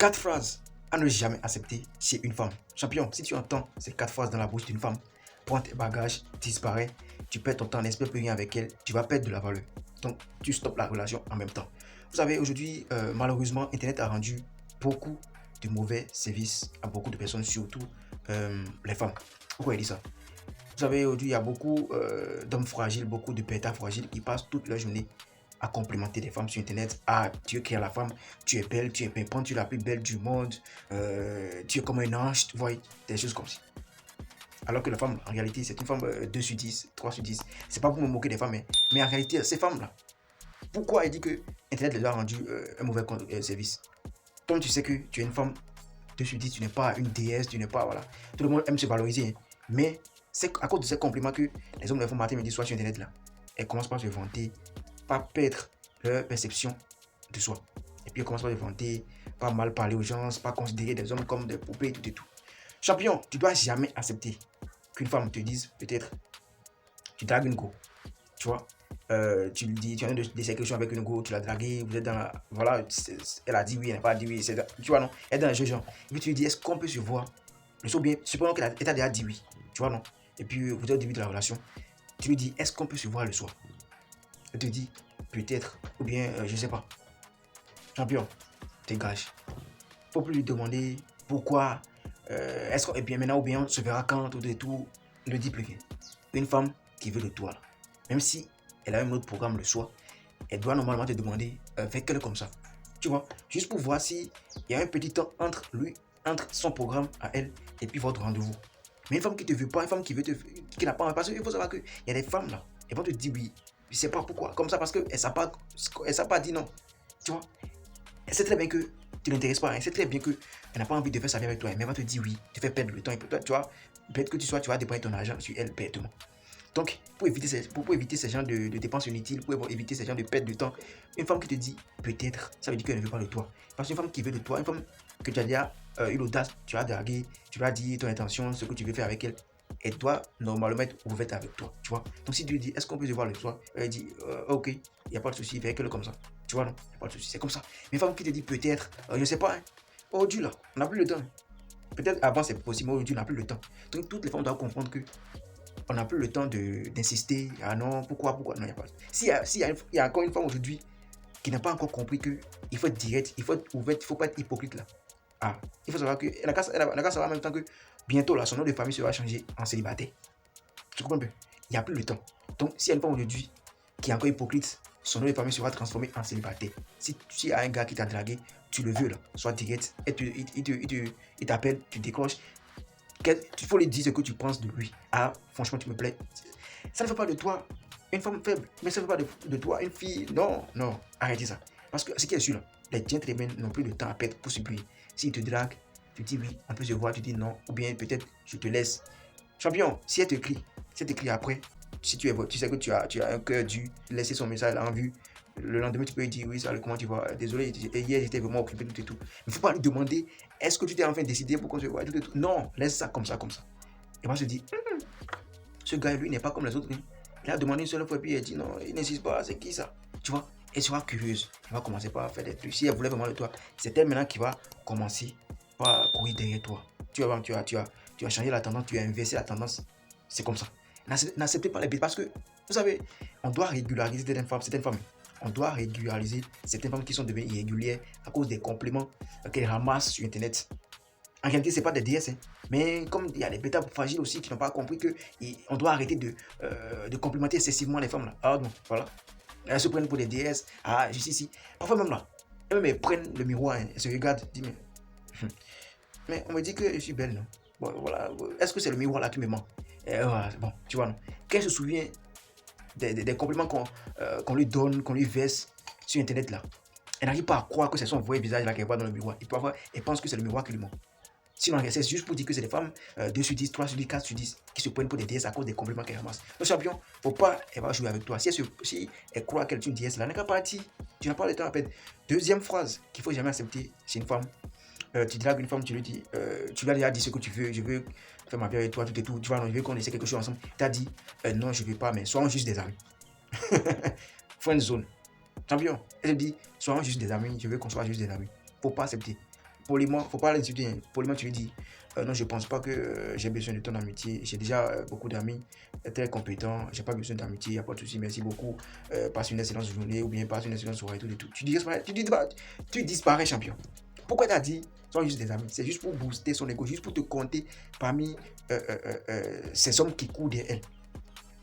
4 phrases à ne jamais accepter chez une femme. Champion, si tu entends ces 4 phrases dans la bouche d'une femme, prends tes bagages, disparaît, tu perds ton temps, n'espère plus rien avec elle, tu vas perdre de la valeur. Donc, tu stoppes la relation en même temps. Vous savez, aujourd'hui, malheureusement, Internet a rendu beaucoup de mauvais services à beaucoup de personnes, surtout les femmes. Pourquoi il dit ça? Vous savez, aujourd'hui, il y a beaucoup d'hommes fragiles, beaucoup de pétards fragiles qui passent toute leur journée à complimenter des femmes sur Internet. Ah, tu es qui à la femme, tu es belle, tu es pimpante, tu es la plus belle du monde, tu es comme un ange, tu vois, des choses comme ça. Alors que la femme, en réalité, c'est une femme 2 sur 10, 3 sur 10. C'est pas pour me moquer des femmes, mais en réalité, ces femmes-là, pourquoi elle dit que Internet les a rendu un mauvais service? Toi, tu sais que tu es une femme 2 sur 10, tu n'es pas une déesse, tu n'es pas, voilà. Tout le monde aime se valoriser, hein. Mais c'est à cause de ces compliments que les hommes les font matin, midi, soir sur Internet là. Elles commencent par se vanter, par perdre leur perception de soi. Et puis elles commencent par se vanter, pas mal parler aux gens, pas considérer des hommes comme des poupées, tout et tout. Champion, tu dois jamais accepter qu'une femme te dise, peut-être, tu dragues une go, tu vois. Tu lui dis, tu as une discussion avec une go, tu l'as draguée, vous êtes dans la, voilà, elle a dit oui, elle n'a pas dit oui, tu vois non, elle est dans le jeu genre. Et puis tu lui dis, est-ce qu'on peut se voir le soir bien, supposons qu'elle t'a déjà dit oui, tu vois non. Et puis vous êtes au début de la relation, tu lui dis, est-ce qu'on peut se voir le soir? Elle te dit, peut-être, ou bien, je sais pas. Champion, dégage. Faut plus lui demander pourquoi, est-ce qu'on, et bien maintenant, ou bien on se verra quand, tout et tout, ne dis plus rien. Une femme qui veut de toi, là, même si elle a un autre programme le soir, elle doit normalement te demander, fais-le comme ça. Tu vois, juste pour voir s'il y a un petit temps entre lui, entre son programme à elle, et puis votre rendez-vous. Mais une femme qui te veut pas, une femme qui veut te, qui n'a pas, parce qu'il faut savoir qu'il y a des femmes là, elles vont te dire oui, je sais pas pourquoi, comme ça parce qu'elles ne savent pas dire non. Tu vois, elle sait très bien que tu l'intéresses pas, elle sait très bien qu'elle n'a pas envie de faire sa vie avec toi, mais elle va te dire oui, tu fais perdre le temps, et toi, tu vois, peut-être que tu vas dépenser ton argent sur elle bêtement. Donc, pour éviter ces genres de dépenses inutiles, pour éviter ces genres de perte de temps, une femme qui te dit peut-être, ça veut dire qu'elle ne veut pas de toi. Parce qu'une femme qui veut de toi, une femme que tu as déjà eu l'audace, tu as dragué, tu vas dire ton intention, ce que tu veux faire avec elle, elle doit normalement être ouverte avec toi, tu vois. Donc, si tu lui dis, est-ce qu'on peut se voir le soir? Elle dit, ok, il n'y a pas de souci, fais-le comme ça. Tu vois, non, il n'y a pas de souci, c'est comme ça. Mais une femme qui te dit peut-être, je ne sais pas, hein. Aujourd'hui, là, on n'a plus le temps. Peut-être avant c'est possible, mais aujourd'hui, on n'a plus le temps. Donc, toutes les femmes doivent comprendre que on n'a plus le temps d'insister. Ah non, pourquoi non, il n'y a pas. S'il y a encore une femme aujourd'hui qui n'a pas encore compris qu'il faut être direct, il faut être ouvert, il ne faut pas être hypocrite là. Ah, il faut savoir qu'elle n'a qu'à savoir en même temps que bientôt là, son nom de famille sera changé en célibataire. Tu comprends un peu? Il n'y a plus le temps. Donc, s'il y a une femme aujourd'hui qui est encore hypocrite, son nom de famille sera transformé en célibataire. Si tu as un gars qui t'a dragué, tu le veux là, sois direct, et il t'appelle, tu décroches. Il faut lui dire ce que tu penses de lui. Ah, franchement, tu me plais. Ça ne fait pas de toi une femme faible, mais ça ne fait pas de toi une fille. Non, non, arrêtez ça. Parce que ce qui est sûr, là, les gentlemen n'ont plus de temps à perdre pour se plier. S'il te drague, tu dis oui, on peut se voir, tu dis non, ou bien peut-être je te laisse. Champion, si elle t'écrit après, si tu sais que tu as un cœur dû, laisser son message en vue. Le lendemain, tu peux lui dire oui, ça, comment tu vas? Désolé, hier j'étais vraiment occupé, tout et tout. Mais il ne faut pas lui demander est-ce que tu t'es enfin décidé pour qu'on se voit, tout et tout. Non, laisse ça comme ça, comme ça. Et moi, je dis ce gars, lui, n'est pas comme les autres. Il a demandé une seule fois, puis il a dit non, il n'insiste pas, c'est qui ça? Tu vois? Elle sera curieuse. Elle va commencer par faire des trucs. Si elle voulait vraiment de toi, c'est elle maintenant qui va commencer par courir derrière toi. Tu vas voir, tu as changé la tendance, tu as inversé la tendance. C'est comme ça. N'acceptez pas les bêtises parce que, vous savez, on doit régulariser certaines femmes. On doit régulariser certaines femmes qui sont devenues irrégulières à cause des compliments qu'elles ramassent sur Internet. En réalité, ce n'est pas des déesses, hein. Mais comme il y a des bêtas fragiles aussi qui n'ont pas compris qu'on doit arrêter de complimenter excessivement les femmes là. Ah non, voilà. Elles se prennent pour des déesses. Ah, juste ici. Parfois même là, elles prennent le miroir, hein, elles se regardent, disent mais on me dit que je suis belle, non? Bon, voilà. Est-ce que c'est le miroir là qui me ment? Voilà, bon, tu vois, non? Quand elle se souvient des compliments qu'on lui donne, qu'on lui verse sur Internet là, elle n'arrive pas à croire que c'est son vrai visage là qu'elle voit dans le miroir. Et parfois, elle pense que c'est le miroir qui lui ment. Sinon, c'est juste pour dire que c'est des femmes 2 sur 10, 3 sur 10, 4 sur 10 qui se prennent pour des déesses à cause des compliments qu'elles ramassent. Le champion, faut pas, elle va jouer avec toi. Si elle croit qu'elle est une déesse, là, n'est qu'à partir. Tu n'as pas le temps à perdre. Deuxième phrase qu'il faut jamais accepter chez une femme. Tu dragues une femme, tu lui dis, tu lui as déjà dit ce que tu veux, je veux faire ma vie avec toi, tout et tout. Tu vois, non, je veux qu'on essaie quelque chose ensemble. Tu as dit, non, je ne veux pas, mais soyons juste des amis. Friend zone. Champion, elle te dit, soyons juste des amis, je veux qu'on soit juste des amis. Faut pas accepter. poliment, faut pas l'insulter, hein. Poliment, tu lui dis, non, je pense pas que j'ai besoin de ton amitié. J'ai déjà beaucoup d'amis très compétents. J'ai pas besoin d'amitié, il n'y a pas de souci, merci beaucoup. Passe une excellente journée ou bien passe une excellente soirée, tout et tout. Tu disparais, champion. Pourquoi tu as dit, sont juste des amis? C'est juste pour booster son ego, juste pour te compter parmi ces hommes qui courent derrière elle.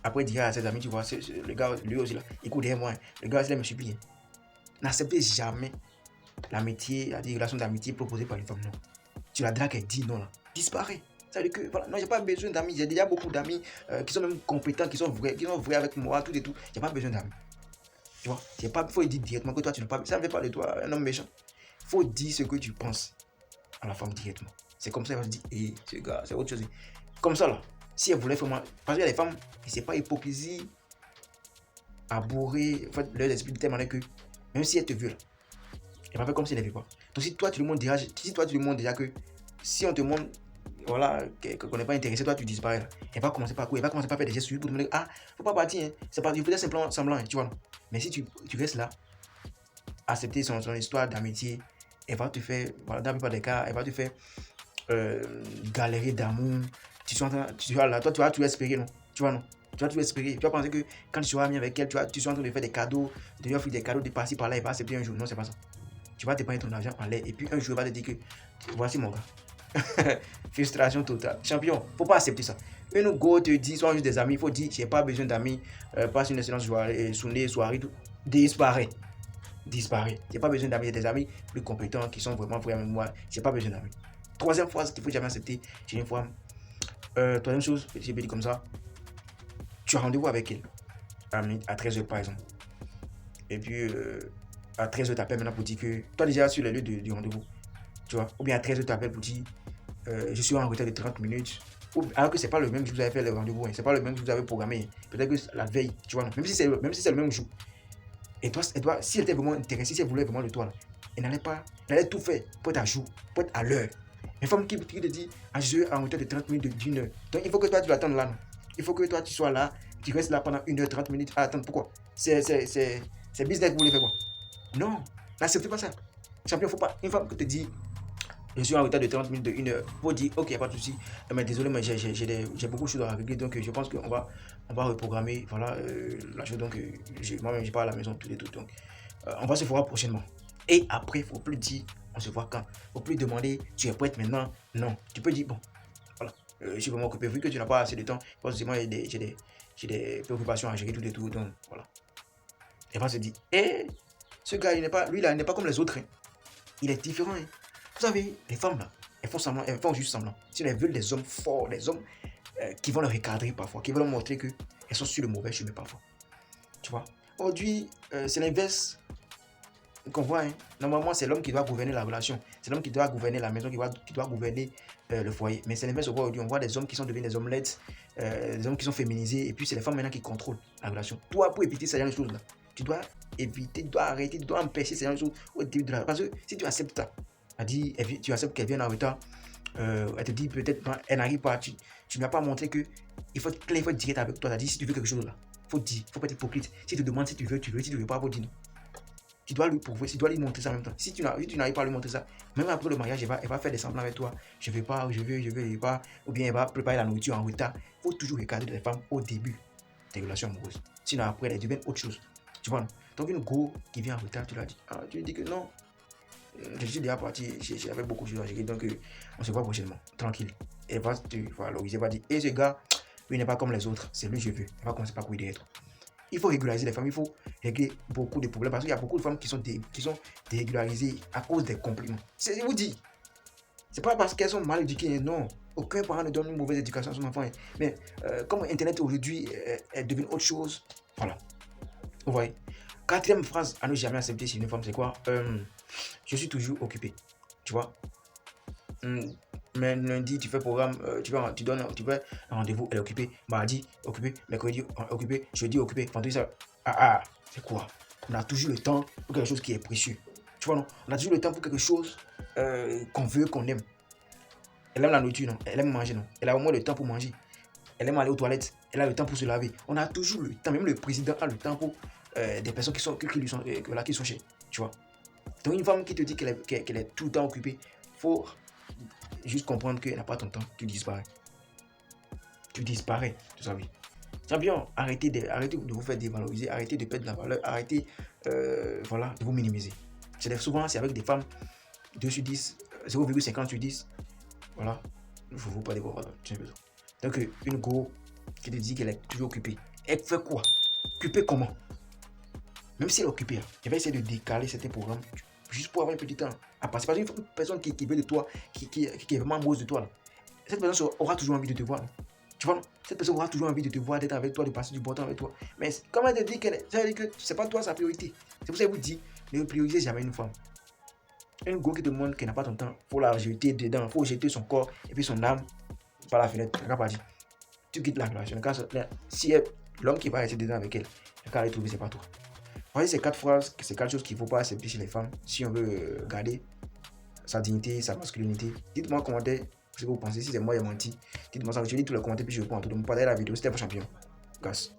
Après, il dira à ses amis, tu vois, le gars, lui aussi, là, il court derrière moi. Hein. Le gars, il me supplie. N'acceptez jamais l'amitié, la relation d'amitié proposée par une femme, non. Tu la dragues, elle dit non, là. Disparaît. Ça veut dire que, voilà, non, j'ai pas besoin d'amis. J'ai déjà beaucoup d'amis qui sont même compétents, qui sont vrais avec moi, tout et tout. J'ai pas besoin d'amis. Tu vois, il faut dire directement que toi, tu n'as pas. Ça ne veut pas de toi, un homme méchant. Il faut dire ce que tu penses à la femme directement. C'est comme ça, elle va se dire, hé, ce gars, c'est autre chose. Comme ça, là. Si elle voulait vraiment. Parce qu'il y a des femmes, c'est pas hypocrisie à bourrer, en fait, leur esprit de telle manière que, même si elle te veut, là, elle va faire comme si elle ne veut pas. Donc, si toi, tu lui montres déjà que, si on te montre, voilà, qu'on n'est pas intéressé, toi, tu disparais, là. Elle va commencer par quoi? Elle va commencer par faire des gestes pour te demander, ah, faut pas partir, hein. C'est pas, il faut simplement semblant, hein, tu vois. Non? Mais si tu restes là, accepter son histoire d'amitié, elle va te faire, voilà, dans la plupart des cas, elle va te faire galérer d'amour. Tu vois là, toi, tu vas espérer, non? Tu vois, non? Tu vas toujours espérer. Tu vas penser que quand tu seras ami avec elle, tu seras en train de faire des cadeaux, de lui offrir des cadeaux de par-ci par-là, elle va accepter un jour. Non, c'est pas ça. Tu vas dépenser ton argent en l'air et puis un jour, elle va te dire que voici mon gars. Frustration totale. Champion, faut pas accepter ça. Une go te dit, soit juste des amis, il faut dire, j'ai pas besoin d'amis, passe une excellente soirée, tout. Disparaît. J'ai pas besoin d'amis, j'ai des amis plus compétents qui sont vraiment vrais avec moi. J'ai pas besoin d'amis. Troisième phrase qu'il faut jamais accepter chez une femme. Troisième chose, j'ai dit comme ça. Tu as rendez-vous avec elle à 13h par exemple. Et puis à 13h, tu appelles maintenant pour dire que toi déjà sur le lieu du rendez-vous. Tu vois, ou bien à 13h, tu appelles pour dire je suis en retard de 30 minutes. Alors que c'est pas le même jour que vous avez fait le rendez-vous. Hein. C'est pas le même jour que vous avez programmé. Peut-être que la veille, tu vois, non. Même si c'est le même jour. Et toi, si elle était vraiment intéressée, si elle voulait vraiment de toi, là, elle allait tout faire pour être à jour, pour être à l'heure. Une femme qui te dit je suis en retard de 30 minutes d'une heure. Donc il faut que toi tu l'attendes là. Non. Il faut que toi tu sois là, tu restes là pendant 1h 30 minutes à attendre. Pourquoi? C'est business que vous voulez faire quoi? Non, n'acceptez pas ça. Champion, faut pas. Une femme qui te dit je suis en retard de 30 minutes de 1 heure. Faut dire ok, il n'y a pas de souci. Mais désolé, mais j'ai beaucoup de choses à régler. Donc je pense qu'on va reprogrammer voilà, la chose. Donc moi-même, je pars à la maison, tout et tout. Donc on va se voir prochainement. Et après, il ne faut plus dire on se voit quand. Il ne faut plus demander tu es prête maintenant. Non. Tu peux dire bon, voilà, je suis vraiment occupé. Vu que tu n'as pas assez de temps, parce que moi, j'ai des préoccupations à gérer, tout et tout. Donc voilà. Et on va se dire, ce gars, il n'est pas comme les autres. Hein. Il est différent. Hein. Vous savez, les femmes là, elles font juste semblant. Si elles veulent des hommes forts, des hommes qui vont les recadrer parfois, qui vont leur montrer qu'elles sont sur le mauvais chemin parfois. Tu vois? Aujourd'hui, c'est l'inverse qu'on voit. Hein. Normalement, c'est l'homme qui doit gouverner la relation. C'est l'homme qui doit gouverner la maison, qui doit gouverner le foyer. Mais c'est l'inverse aujourd'hui. On voit des hommes qui sont devenus des omelettes, des hommes qui sont féminisés. Et puis, c'est les femmes maintenant qui contrôlent la relation. Toi, pour éviter ce genre de choses-là, tu dois éviter, tu dois arrêter, tu dois empêcher ces genre de choses au début de la relation. Parce que si tu acceptes ça, tu acceptes qu'elle vienne en retard, elle te dit peut-être elle n'arrive pas, tu ne lui as pas montré que il faut être clair, il faut être direct avec toi. Tu as dit si tu veux quelque chose là, il faut dire, il ne faut pas être hypocrite. Si tu te demandes si tu veux, si tu ne veux pas, il faut dire non. Tu dois lui prouver, tu dois lui montrer ça en même temps. Si tu n'arrives pas à lui montrer ça, même après le mariage, elle va faire des semblants avec toi. Je ne veux pas, je veux pas. Ou bien elle va préparer la nourriture en retard. Il faut toujours regarder les femmes au début des relations amoureuses. Sinon après, elles deviennent autre chose. Tu vois, non? Donc une go qui vient en retard, tu lui dis que non. Je suis déjà parti, j'avais beaucoup de choses à gérer, donc on se voit prochainement, tranquille. Et elle va te valoriser, elle va dire, ce gars, lui n'est pas comme les autres, c'est lui que je veux. Elle va commencer par courir derrière. Il faut régulariser les femmes, il faut régler beaucoup de problèmes, parce qu'il y a beaucoup de femmes qui sont dérégularisées à cause des compliments. Je vous dis, c'est pas parce qu'elles sont mal éduquées, non. Aucun parent ne donne une mauvaise éducation à son enfant. Mais comme Internet aujourd'hui, elle devient autre chose, voilà. Vous voyez. Quatrième phrase à ne jamais accepter chez une femme, c'est quoi? Je suis toujours occupé. Tu vois? Mais lundi, tu fais programme, tu fais un rendez-vous, elle est occupée. Mardi, occupé. Mercredi, occupé. Jeudi, occupé. Vendredi, ça. C'est quoi? On a toujours le temps pour quelque chose qui est précieux. Tu vois, non? On a toujours le temps pour quelque chose qu'on veut, qu'on aime. Elle aime la nourriture, non? Elle aime manger, non? Elle a au moins le temps pour manger. Elle aime aller aux toilettes. Elle a le temps pour se laver. On a toujours le temps. Même le président a le temps pour des personnes qui sont chères. Tu vois? Donc une femme qui te dit qu'elle est tout le temps occupée, faut juste comprendre qu'elle n'a pas ton temps, tu disparais. Tu disparais, tu sais, oui. Champion, arrêtez de vous faire dévaloriser, arrêtez de perdre de la valeur, arrêtez voilà, de vous minimiser. Souvent, c'est avec des femmes 2 sur 10, 0,50 sur 10. Voilà, il ne faut pas dévorer. Donc, une go qui te dit qu'elle est toujours occupée. Elle fait quoi? Occupée comment? Même si elle est occupée, elle va essayer de décaler certains programmes juste pour avoir un petit temps à passer. Parce qu'une personne qui veut de toi, qui est vraiment amoureuse de toi, là, cette personne aura toujours envie de te voir. Là. Tu vois, cette personne aura toujours envie de te voir, d'être avec toi, de passer du bon temps avec toi. Mais comme elle te dit ça veut dire que c'est pas toi sa priorité. C'est pour ça qu'elle vous dit, ne priorisez jamais une femme. Une go qui te montre qu'elle n'a pas ton temps, il faut la jeter dedans, il faut jeter son corps et puis son âme par la fenêtre. Tu quittes la relation. Si l'homme qui va rester dedans avec elle, le cas à trouver, c'est pas toi. Voici ces 4 phrases, ces 4 choses qu'il ne faut pas accepter chez les femmes si on veut garder sa dignité, sa masculinité. Dites-moi en commentaire ce que vous pensez. Si c'est moi qui ai menti, dites-moi ça. Je lis tous les commentaires puis je réponds à tout le monde. Partagez la vidéo. C'était vos champion. Gas.